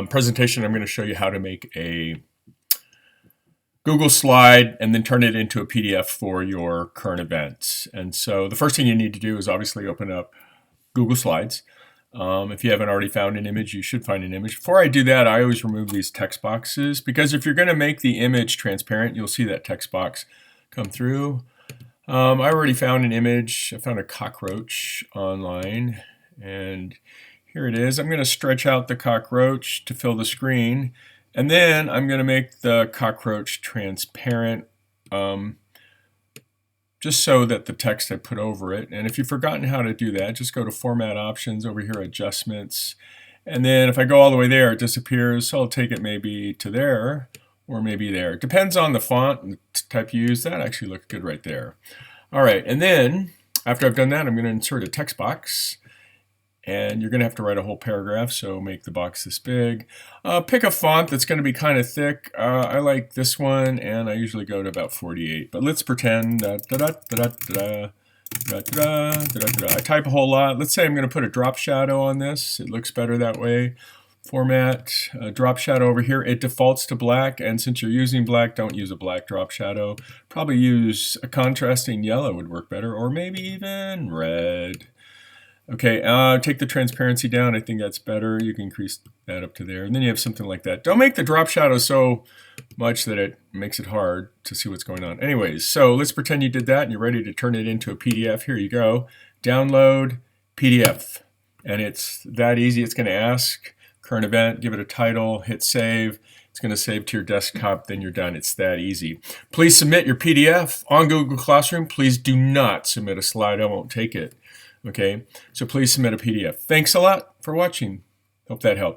Presentation, I'm going to show you how to make a Google slide and then turn it into a PDF for your current events. And so the first thing you need to do is obviously open up Google Slides. If you haven't already found an image, you should find an image. Before I do that, I always remove these text boxes because if you're going to make the image transparent, you'll see that text box come through. I already found an image. I found a cockroach online, and here it is. I'm going to stretch out the cockroach to fill the screen, and then I'm going to make the cockroach transparent just so that the text I put over it. And if you've forgotten how to do that, just go to Format Options, over here Adjustments, and then if I go all the way there, it disappears. So I'll take it maybe to there or maybe there. It depends on the font and the type you use. That actually looks good right there. All right, and then after I've done that, I'm going to insert a text box. And you're going to have to write a whole paragraph, so make the box this big. Pick a font that's going to be kind of thick. I like this one, and I usually go to about 48. But let's pretend I type a whole lot. Let's say I'm going to put a drop shadow on this. It looks better that way. Format, drop shadow over here. It defaults to black, and since you're using black, don't use a black drop shadow. Probably use a contrasting yellow would work better, or maybe even red. Okay, take the transparency down. I think that's better. You can increase that up to there. And then you have something like that. Don't make the drop shadow so much that it makes it hard to see what's going on. Anyways, so let's pretend you did that and you're ready to turn it into a PDF. Here you go. Download PDF. And it's that easy. It's going to ask current event, give it a title, hit save. It's going to save to your desktop, then you're done. It's that easy. Please submit your PDF on Google Classroom. Please do not submit a slide. I won't take it. Okay, so please submit a PDF. Thanks a lot for watching. Hope that helped.